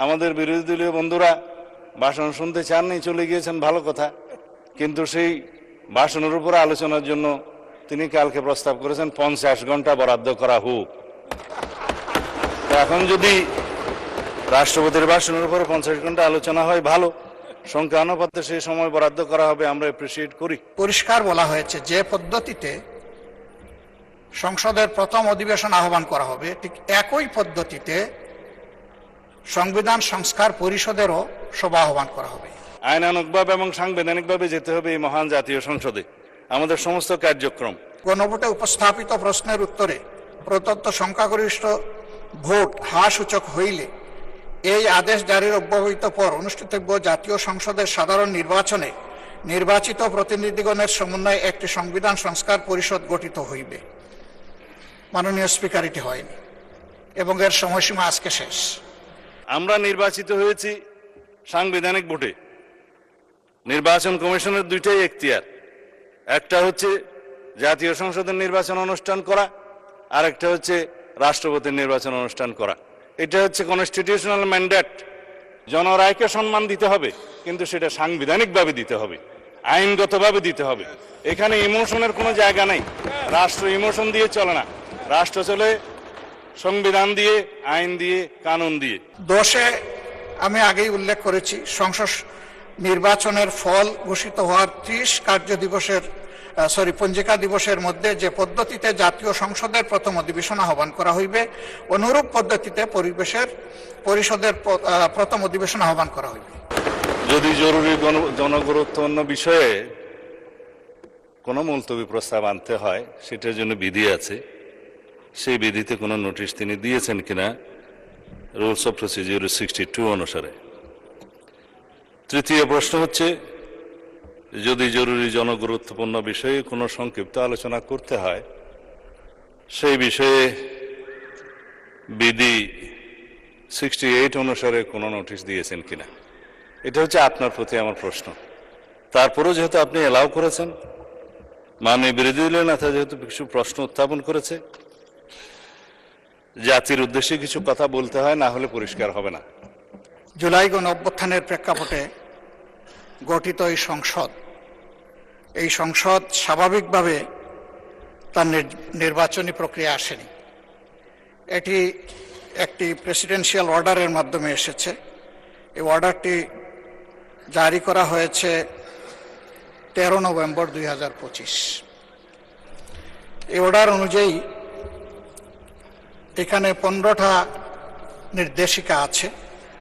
আমাদের বিরোধী দলীয় বন্ধুরা ভাষণ শুনতে চাননি, চলে গিয়েছেন, ভালো কথা। কিন্তু সেই ভাষণের উপর আলোচনার জন্য তিনি কালকে প্রস্তাব করেছেন 50 ঘন্টা বরাদ্দ করা হোক। এখন যদি রাষ্ট্রপতির ভাষণের উপর 50 ঘন্টা আলোচনা হয়, ভালো, সংখ্যা অনুপাতে সেই সময় বরাদ্দ করা হবে, আমরা অ্যাপ্রিসিয়েট করি। পরিষ্কার বলা হয়েছে যে পদ্ধতিতে সংসদের প্রথম অধিবেশন আহ্বান করা হবে, ঠিক একই পদ্ধতিতে সংবিধান সংস্কার পরিষদেরও সভা আহ্বান করা হবে। আইনানুগভাবে এবং সাংবিধানিকভাবে যেতে হবে এই মহান জাতীয় সংসদে আমাদের সমস্ত কার্যক্রম। গণভোটে উপস্থাপিত প্রশ্নের উত্তরে প্রদত্ত সংখ্যাগরিষ্ঠ ভোট সূচক হইলে এই আদেশ জারির অব্যবহিত পর অনুষ্ঠিতব্য জাতীয় সংসদের সাধারণ নির্বাচনে নির্বাচিত প্রতিনিধিগণের সমন্বয়ে একটি সংবিধান সংস্কার পরিষদ গঠিত হইবে। মাননীয় স্পিকার, এটি হয়নি এবং এর সময়সীমা আজকে শেষ। আমরা নির্বাচিত হয়েছি সাংবিধানিক ভোটে। নির্বাচন কমিশনের দুইটাই এখতিয়ার, একটা হচ্ছে জাতীয় সংসদের নির্বাচন অনুষ্ঠান করা, আর একটা হচ্ছে রাষ্ট্রপতির নির্বাচন অনুষ্ঠান করা। এটা হচ্ছে কনস্টিটিউশনাল ম্যান্ডেট। জনরায়কে সম্মান দিতে হবে, কিন্তু সেটা সাংবিধানিকভাবে দিতে হবে, আইনগতভাবে দিতে হবে। এখানে ইমোশনের কোনো জায়গা নেই। রাষ্ট্র ইমোশন দিয়ে চলে না, রাষ্ট্র চলে সংবিধান দিয়ে, আইন দিয়ে, কানুন দিয়ে। 10-এ আমি আগেই উল্লেখ করেছি, সংসদ নির্বাচনের ফল ঘোষিত হওয়ার 30 পঞ্জিকা দিবসের মধ্যে যে পদ্ধতিতে জাতীয় সংসদের প্রথম অধিবেশন আহ্বান করা হইবে, অনুরূপ পদ্ধতিতে পরিষদের প্রথম অধিবেশন আহ্বান করা হইবে। যদি জরুরি জনগুরুত্বপূর্ণ বিষয়ে কোনো মুলতবি প্রস্তাব আনতে হয়, সেটার জন্য বিধি আছে। সেই বিধিতে কোনো নোটিশ তিনি দিয়েছেন কিনা রুলস অফ প্রসিডিউর 62 অনুসারে। তৃতীয় প্রশ্ন হচ্ছে, যদি জরুরি জনগুরুত্বপূর্ণ বিষয়ে কোনো সংক্ষিপ্ত আলোচনা করতে হয়, সেই বিষয়ে বিধি 68 অনুসারে কোনো নোটিশ দিয়েছেন কিনা। এটা হচ্ছে আপনার প্রতি আমার প্রশ্ন। তারপরেও যেহেতু আপনি এলাও করেছেন, মাননীয় বিরোধী দলীয় নেতা যেহেতু কিছু প্রশ্ন উত্থাপন করেছে, জাতির উদ্দেশ্যে কিছু কথা বলতে হয়, না হলে পরিষ্কার হবে না। জুলাই গণ অভ্যুত্থানের প্রেক্ষাপটে গঠিত এই সংসদ স্বাভাবিকভাবে তার নির্বাচনী প্রক্রিয়া আসেনি। এটি একটি প্রেসিডেন্সিয়াল অর্ডারের মাধ্যমে এসেছে। এই অর্ডারটি জারি করা হয়েছে 13 নভেম্বর 2025। এই অর্ডার অনুযায়ী এখানে 15টা নির্দেশিকা আছে।